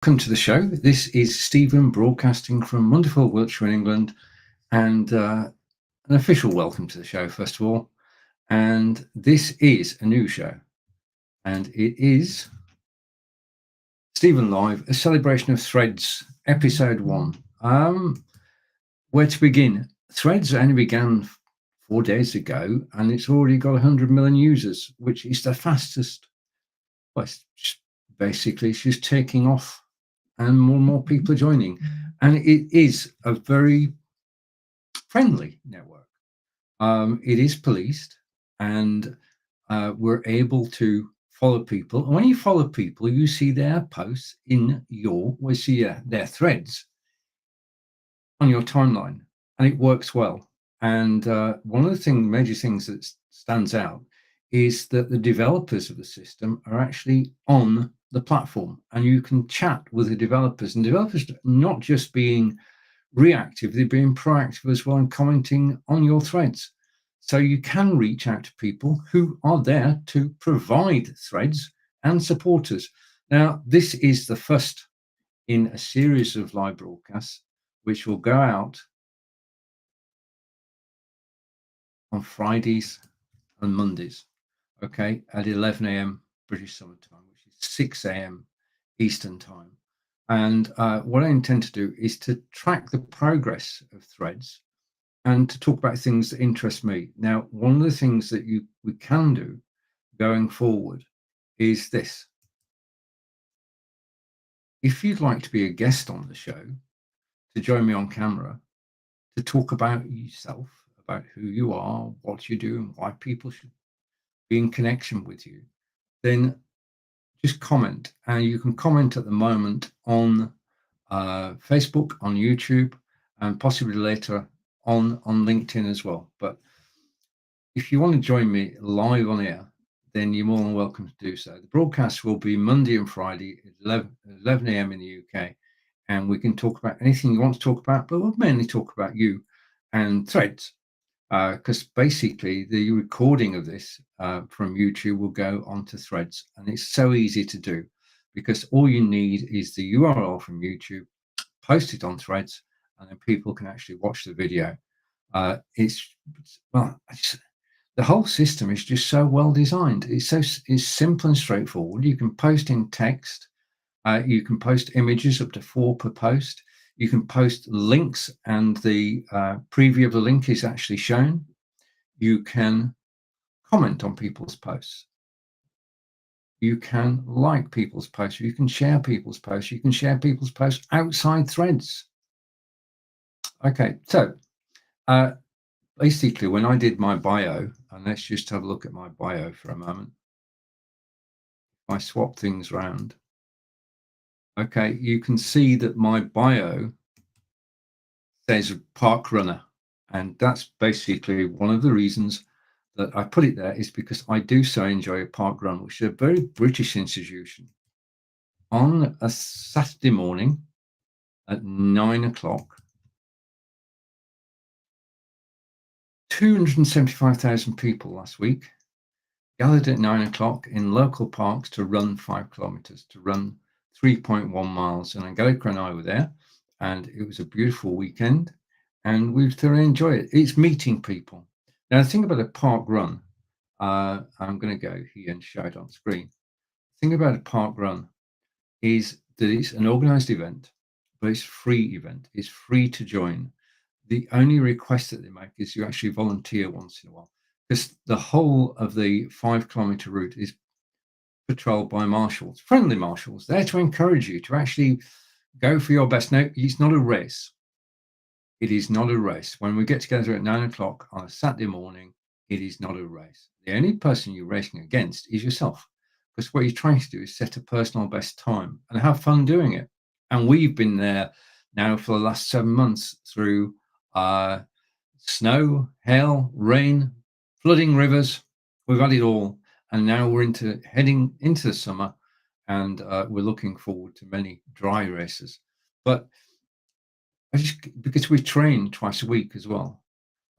Welcome to the show. This is Stephen broadcasting from wonderful Wiltshire in England, and an official welcome to the show, first of all. And this is a new show, and it is Stephen Live, a celebration of Threads, episode 1. Where to begin? Threads only began 4 days ago, and it's already got 100 million users, which is the fastest. Well, basically, it's just taking off, and more people are joining. And it is a very friendly network. It is policed, and we're able to follow people. And when you follow people, you see their posts in their threads on your timeline, and it works well. And one of the major things that stands out is that the developers of the system are actually on the platform, and you can chat with the developers. And developers not just being reactive, they're being proactive as well and commenting on your threads. So you can reach out to people who are there to provide threads and supporters. Now, this is the first in a series of live broadcasts, which will go out on Fridays and Mondays, okay, at 11 a.m. British Summer Time, which is 6 a.m. Eastern Time. And what I intend to do is to track the progress of threads and to talk about things that interest me. Now, one of the things that we can do going forward is this. If you'd like to be a guest on the show, to join me on camera, to talk about yourself, about who you are, what you do, and why people should be in connection with you, then just comment. And you can comment at the moment on Facebook, on YouTube, and possibly later on LinkedIn as well. But if you want to join me live on air, then you're more than welcome to do so. The broadcast will be Monday and Friday at 11 a.m. in the UK, and we can talk about anything you want to talk about, but we'll mainly talk about you and threads, because basically the recording of this from YouTube will go onto threads, and it's so easy to do because all you need is the URL from YouTube, post it on threads, and then people can actually watch the video. The whole system is just so well designed. It's simple and straightforward. You can post in text. You can post images up to 4 per post. You can post links, and the preview of the link is actually shown. You can comment on people's posts. You can like people's posts. You can share people's posts. You can share people's posts outside threads. Okay, so basically, when I did my bio, and let's just have a look at my bio for a moment. I swap things around. Okay, you can see that my bio says park runner, and that's basically one of the reasons that I put it there, is because I do so enjoy a park run, which is a very British institution. On a Saturday morning at 9 o'clock, 275,000 people last week gathered at 9 o'clock in local parks to run 5 kilometers, to run 3.1 miles. And Angelica and I were there, and it was a beautiful weekend, and we thoroughly enjoy it. It's meeting people. Now, the thing about a park run, I'm going to go here and show it on screen. The thing about a park run is that it's an organized event, but it's a free event. It's free to join. The only request that they make is you actually volunteer once in a while, because the whole of the 5 kilometer route is patrolled by marshals, friendly marshals, there to encourage you to actually go for your best. Now, it's not a race. It is not a race. When we get together at 9 o'clock on a Saturday morning, it is not a race. The only person you're racing against is yourself, because what you're trying to do is set a personal best time and have fun doing it. And we've been there now for the last 7 months through snow, hail, rain, flooding rivers. We've had it all. And now we're heading into the summer, and we're looking forward to many dry races. But because we train twice a week as well,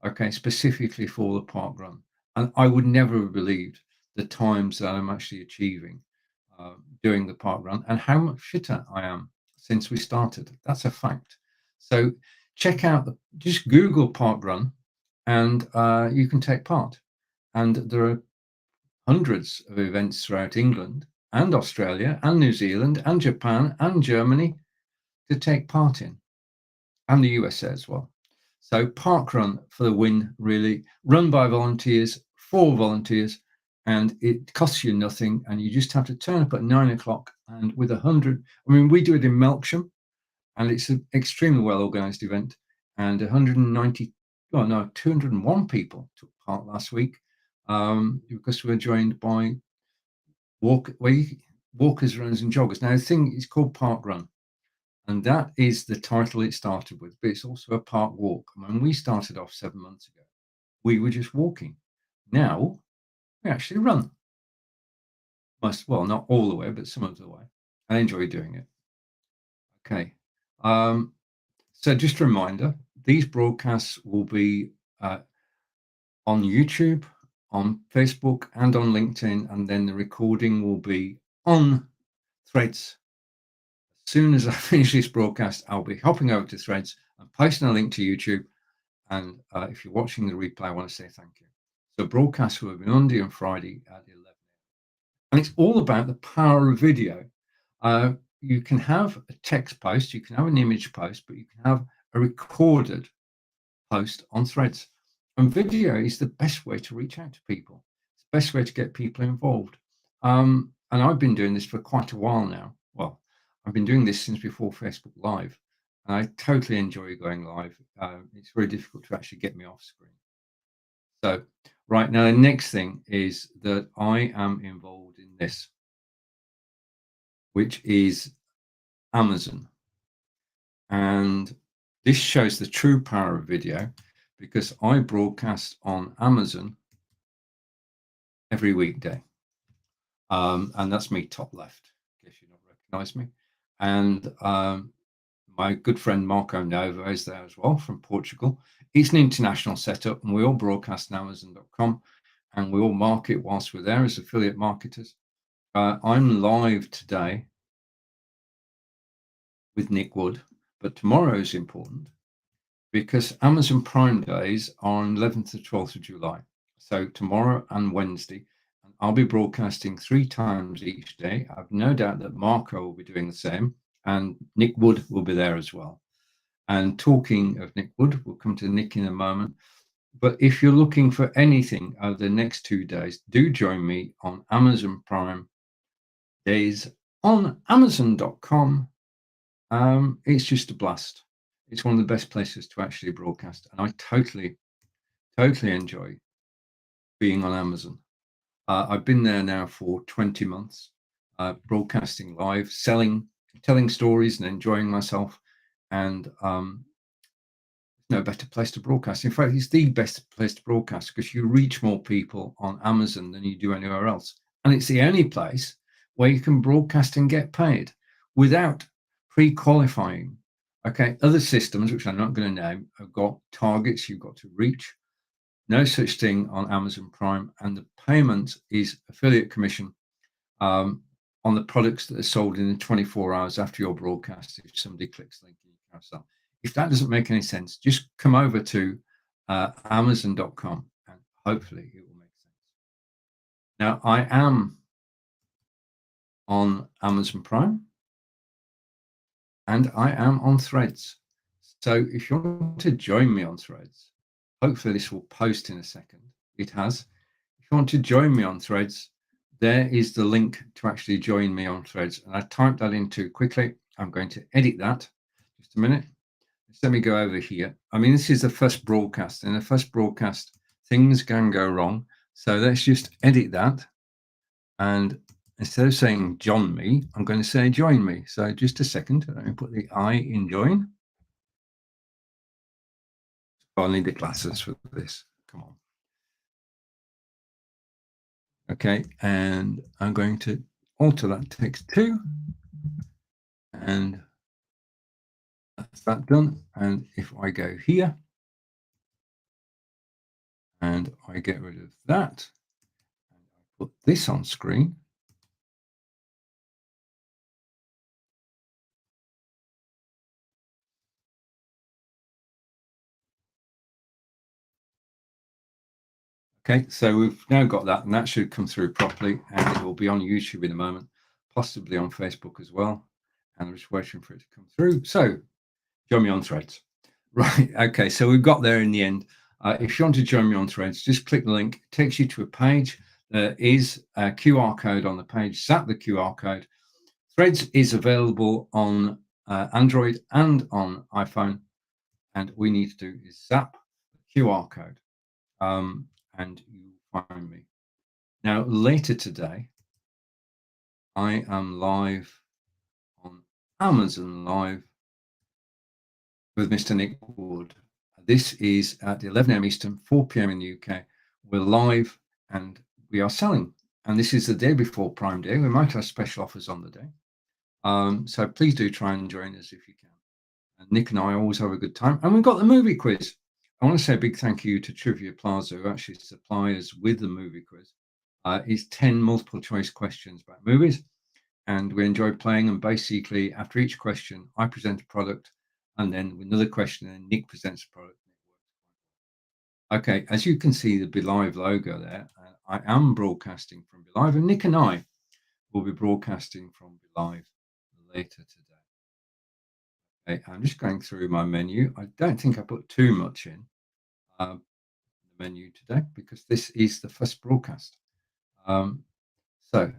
okay, specifically for the park run. And I would never have believed the times that I'm actually achieving doing the park run, and how much fitter I am since we started. That's a fact. So check out just Google park run, and you can take part. And there are hundreds of events throughout England and Australia and New Zealand and Japan and Germany to take part in, and the USA as well. So park run for the win, really, run by volunteers, for volunteers, and it costs you nothing, and you just have to turn up at 9 o'clock, and with 100, I mean, we do it in Melksham, and it's an extremely well organized event, and 190, well, no, 201 people took part last week, because we were joined by walkers, runners, and joggers. Now, the thing is called Park Run, and that is the title it started with, but it's also a park walk. When we started off 7 months ago, we were just walking. Now we actually run. Well, not all the way, but some of the way. I enjoy doing it. Okay. So just a reminder, these broadcasts will be on YouTube, on Facebook, and on LinkedIn, and then the recording will be on Threads. As soon as I finish this broadcast, I'll be hopping over to Threads and posting a link to YouTube. And if you're watching the replay, I want to say thank you. So broadcasts will be Monday and Friday at 11. And it's all about the power of video. You can have a text post, you can have an image post, but you can have a recorded post on Threads. And video is the best way to reach out to people. It's the best way to get people involved. And I've been doing this for quite a while now. Well, I've been doing this since before Facebook Live. And I totally enjoy going live. It's very difficult to actually get me off screen. So right now, the next thing is that I am involved in this, which is Amazon. And this shows the true power of video, because I broadcast on Amazon every weekday. And that's me top left, in case you don't recognize me. And my good friend Marco Nova is there as well, from Portugal. It's an international setup, and we all broadcast on Amazon.com, and we all market whilst we're there as affiliate marketers. I'm live today with Nick Wood, but tomorrow is important because Amazon Prime Days are on 11th to 12th of July. So tomorrow and Wednesday, and I'll be broadcasting 3 times each day. I've no doubt that Marco will be doing the same, and Nick Wood will be there as well. And talking of Nick Wood, we'll come to Nick in a moment. But if you're looking for anything over the next 2 days, do join me on Amazon Prime Days on Amazon.com. It's just a blast. It's one of the best places to actually broadcast, and I totally enjoy being on Amazon. I've been there now for 20 months, broadcasting live, telling stories, and enjoying myself. And no better place to broadcast. In fact, it's the best place to broadcast because you reach more people on Amazon than you do anywhere else, and it's the only place where you can broadcast and get paid without pre-qualifying. Okay, other systems, which I'm not going to name, have got targets you've got to reach. No such thing on Amazon Prime, and the payment is affiliate commission on the products that are sold in the 24 hours after your broadcast. If somebody clicks the link in your carousel, if that doesn't make any sense, just come over to Amazon.com, and hopefully it will make sense. Now, I am on Amazon Prime, and I am on Threads. So if you want to join me on Threads, hopefully this will post in a second. It has. If you want to join me on Threads, there is the link to actually join me on Threads. And I typed that in too quickly. I'm going to edit that. Just a minute. Let me go over here. I mean, this is the first broadcast. In the first broadcast, things can go wrong. So let's just edit that. And instead of saying join me, I'm going to say join me. So just a second. Let me put the I in join. Oh, I need the glasses for this. Come on. Okay. And I'm going to alter that text too. And that's that done. And if I go here and I get rid of that, and I put this on screen, Okay, so we've now got that, and that should come through properly, and it will be on YouTube in a moment, possibly on Facebook as well. And I'm just waiting for it to come through. So, join me on Threads. Right, okay, so we've got there in the end. If you want to join me on Threads, just click the link. It takes you to a page. There is a QR code on the page. Zap the QR code. Threads is available on Android and on iPhone. And all you need to do is zap the QR code, and you find me. Now, later today, I am live on Amazon Live with Mr. Nick Wood. This is at 11 a.m. Eastern, 4 p.m. in the UK. We're live and we are selling. And this is the day before Prime Day. We might have special offers on the day. So please do try and join us if you can. And Nick and I always have a good time. And we've got the movie quiz. I want to say a big thank you to Trivia Plaza, who actually supply us with the movie quiz. It's 10 multiple choice questions about movies. And we enjoy playing. And basically, after each question, I present a product, and then with another question, and Nick presents a product. Okay, as you can see, the BeLive logo there. I am broadcasting from BeLive, and Nick and I will be broadcasting from BeLive later today. Okay, I'm just going through my menu. I don't think I put too much in the menu today because this is the first broadcast. So,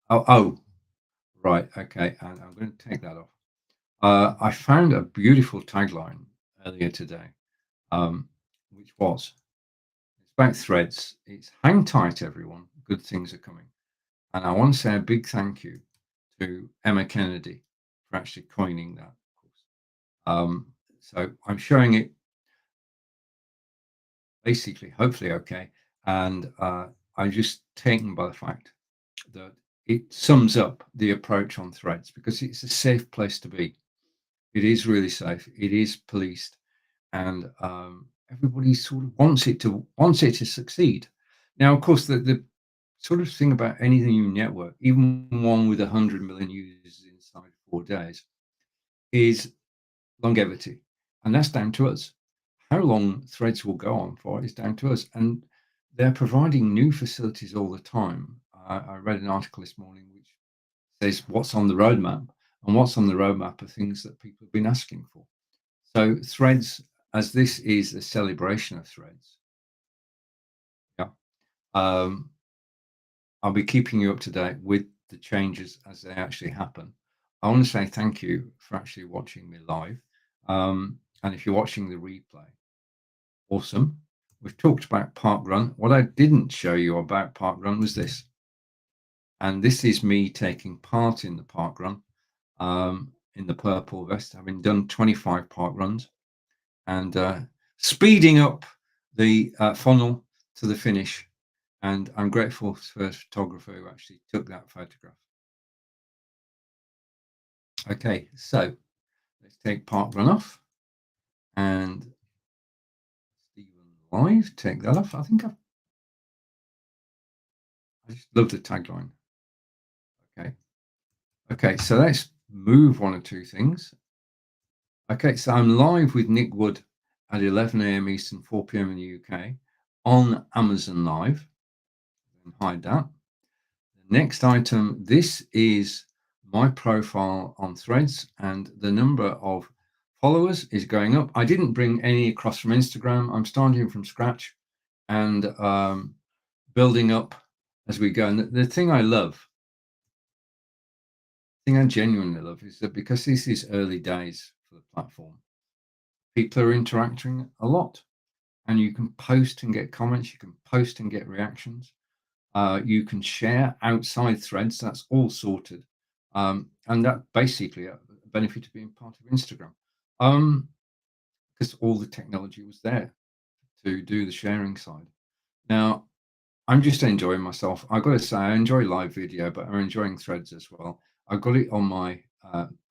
oh, right, okay, and I'm going to take that off. I found a beautiful tagline earlier today, which was, it's about Threads. It's hang tight, everyone. Good things are coming. And I want to say a big thank you to Emma Kennedy for actually coining that. So I'm showing it basically, hopefully okay. And I'm just taken by the fact that it sums up the approach on Threads because it's a safe place to be. It is really safe. It is policed, and everybody sort of wants it to succeed. Now, of course, the sort of thing about any new network, even one with 100 million users inside 4 days, is longevity, and that's down to us. How long Threads will go on for is down to us, and they're providing new facilities all the time. I read an article this morning which says what's on the roadmap, and what's on the roadmap are things that people have been asking for. So Threads, as this is a celebration of Threads, yeah, I'll be keeping you up to date with the changes as they actually happen. I want to say thank you for actually watching me live. And if you're watching the replay, awesome. We've talked about Parkrun. What I didn't show you about Parkrun was this. And this is me taking part in the Parkrun, in the purple vest, having done 25 Parkruns and speeding up the funnel to the finish. And I'm grateful for a photographer who actually took that photograph. Okay, so let's take Parkrun off and Stephen Live, take that off. I just love the tagline. Okay, so let's move one or two things. Okay, so I'm live with Nick Wood at 11 a.m. Eastern, 4 p.m. in the UK on Amazon Live. Hide that. The next item, this is my profile on Threads, and the number of followers is going up. I didn't bring any across from Instagram. I'm starting from scratch and building up as we go. And the thing I love, the thing I genuinely love, is that because this is early days for the platform, people are interacting a lot, and you can post and get comments, you can post and get reactions, you can share outside Threads. That's all sorted, and that basically a benefit of being part of Instagram, because all the technology was there to do the sharing side. Now I'm just enjoying myself. I've got to say, I enjoy live video, but I'm enjoying Threads as well. I've got it on my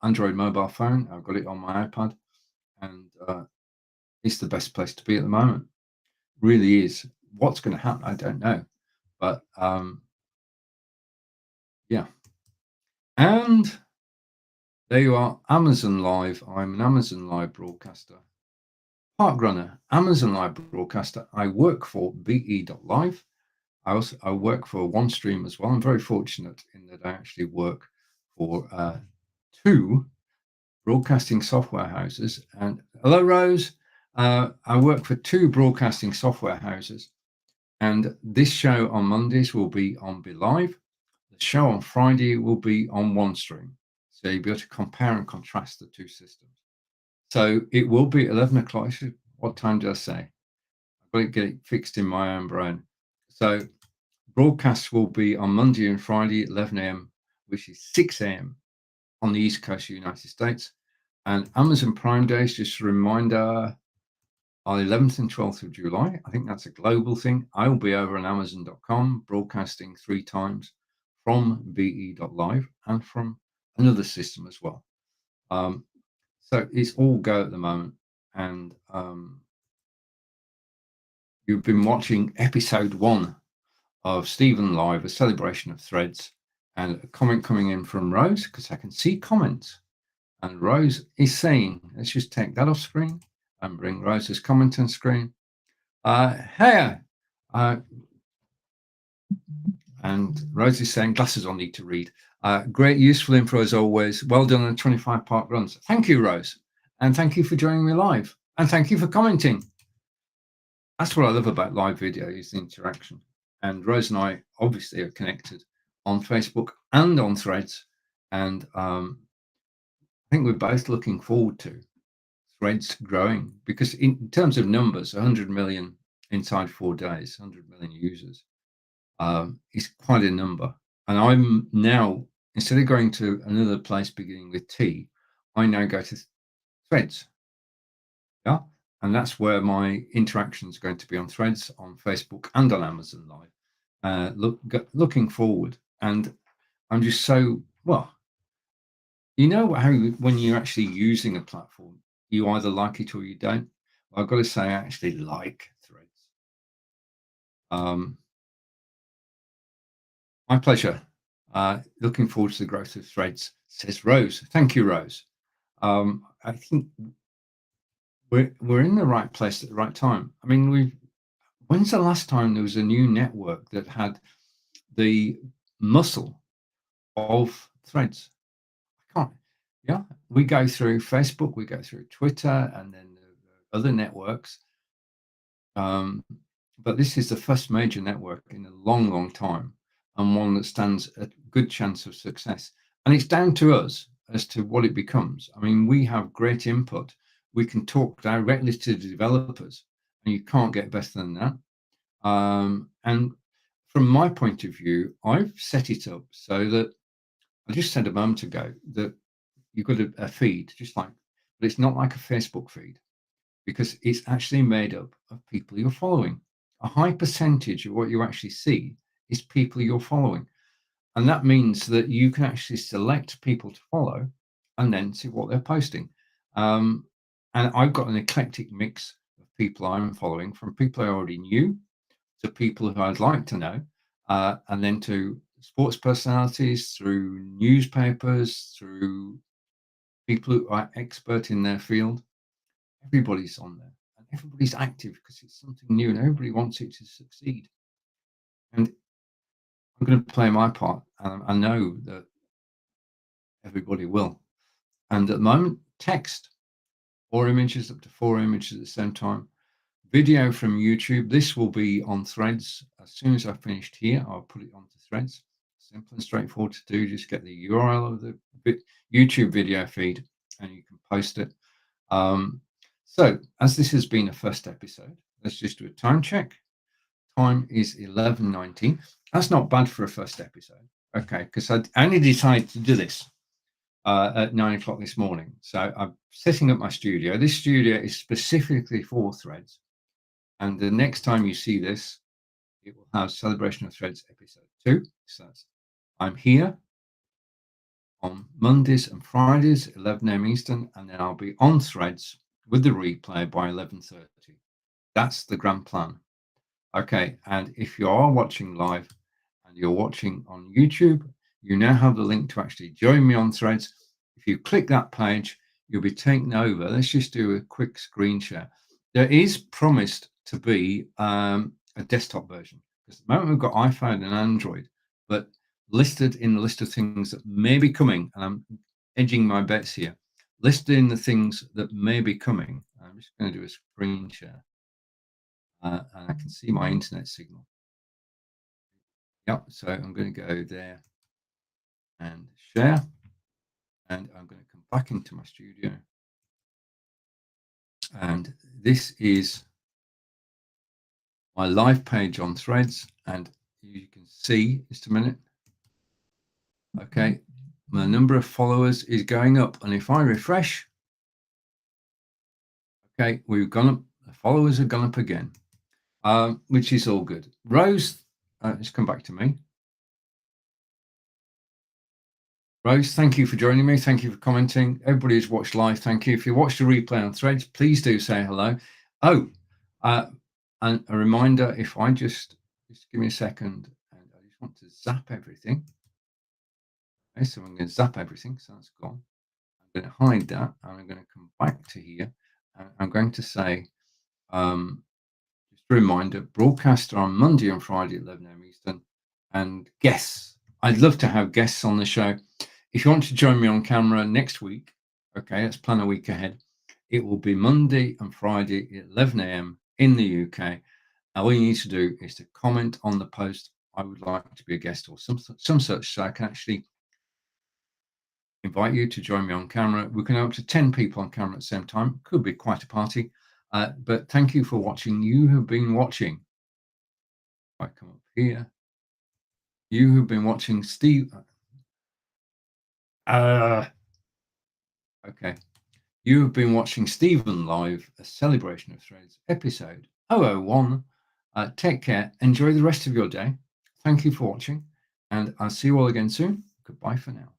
Android mobile phone. I've got it on my iPad, and it's the best place to be at the moment. Really is. What's going to happen, I don't know, but yeah. And there you are, Amazon Live. I'm an Amazon Live broadcaster Parkrunner, Amazon Live broadcaster. I work for BE.live. I work for OneStream as well. I'm very fortunate in that I actually work for two broadcasting software houses. And hello, Rose. I work for two broadcasting software houses. And this show on Mondays will be on Be Live. The show on Friday will be on OneStream. So you'll be able to compare and contrast the two systems. So it will be 11 o'clock. What time did I say? I've got to get it fixed in my own brain. So broadcasts will be on Monday and Friday at 11 a.m., which is 6 a.m. on the East Coast of the United States. And Amazon Prime Days, just a reminder, on 11th and 12th of July. I think that's a global thing. I'll be over on Amazon.com broadcasting 3 times from BE.live and from another system as well. So it's all go at the moment. And you've been watching episode 1 of Stephen Live, a celebration of threads, and a comment coming in from Rose, because I can see comments. And Rose is saying, let's just take that off screen and bring Rose's comment on screen. Hey, and Rose is saying, glasses on, need to read. Great, useful info as always. Well done on 25 park runs. Thank you, Rose. And thank you for joining me live. And thank you for commenting. That's what I love about live video, is the interaction. And Rose and I obviously are connected on Facebook and on Threads. And I think we're both looking forward to Threads growing, because in terms of numbers, 100 million inside 4 days, 100 million users is quite a number. And I'm now, instead of going to another place beginning with T, I now go to Threads. Yeah. And that's where my interaction is going to be, on Threads, on Facebook, and on Amazon Live. Looking forward. And I'm just so, well, you know how when you're actually using a platform, you either like it or you don't. Well, I've got to say, I actually like Threads. My pleasure. Looking forward to the growth of Threads, says Rose. Thank you, Rose. I think we're in the right place at the right time. I mean, when's the last time there was a new network that had the muscle of Threads? I can't. Yeah, we go through Facebook, we go through Twitter, and then other networks. But this is the first major network in a long, long time, and one that stands a good chance of success. And it's down to us as to what it becomes. I mean, we have great input. We can talk directly to the developers, and you can't get better than that. And from my point of view, I've set it up so that I just said a moment ago that you've got a feed, just like, but it's not like a Facebook feed, because it's actually made up of people you're following. A high percentage of what you actually see is people you're following. And that means that you can actually select people to follow and then see what they're posting. And I've got an eclectic mix of people I'm following, from people I already knew to people who I'd like to know, and then to sports personalities, through newspapers, through people who are expert in their field. Everybody's on there, and everybody's active because it's something new and everybody wants it to succeed. And I'm going to play my part, and I know that everybody will. And at the moment, text, 4 images, up to 4 images at the same time. Video from YouTube. This will be on Threads. As soon as I've finished here, I'll put it onto Threads. Simple and straightforward to do. Just get the URL of the YouTube video feed and you can post it. So as this has been a first episode, let's just do a time check. Time is 11:19. That's not bad for a first episode. Okay, because I only decided to do this at 9 o'clock this morning. So I'm setting up my studio. This studio is specifically for Threads. And the next time you see this, it will have Celebration of Threads episode 2. So I'm here on Mondays and Fridays, 11 a.m. Eastern, and then I'll be on Threads with the replay by 11:30. That's the grand plan. Okay, and if you are watching live and you're watching on YouTube, you now have the link to actually join me on Threads. If you click that page, you'll be taken over. Let's just do a quick screen share. There is promised to be a desktop version. Because at the moment we've got iPhone and Android, but listed in the list of things that may be coming, and I'm edging my bets here, listed in the things that may be coming. I'm just going to do a screen share, and I can see my internet signal. Yep, so I'm going to go there and share, and I'm going to come back into my studio. And this is my live page on Threads, and you can see, just a minute. Okay, my number of followers is going up, and if I refresh, okay, we've gone up, the followers have gone up again, which is all good. Rose, let's come back to me. Rose, thank you for joining me. Thank you for commenting. Everybody who's watched live, thank you. If you watched the replay on Threads, please do say hello. Oh, and a reminder, if I just give me a second, and I just want to zap everything. Okay, so I'm going to zap everything, so that's gone. I'm going to hide that, and I'm going to come back to here, and I'm going to say, just a reminder, broadcasts are on Monday and Friday at 11 a.m. Eastern, and guests. I'd love to have guests on the show. If you want to join me on camera next week, okay, let's plan a week ahead. It will be Monday and Friday at 11 a.m. in the UK. All you need to do is to comment on the post, I would like to be a guest, or some such, so I can actually invite you to join me on camera. We can have up to 10 people on camera at the same time. Could be quite a party. But thank you for watching. You have been watching. If I come up here. You have been watching Steve. Okay. You have been watching Stephen Live, a celebration of Threads, episode 001. Take care. Enjoy the rest of your day. Thank you for watching, and I'll see you all again soon. Goodbye for now.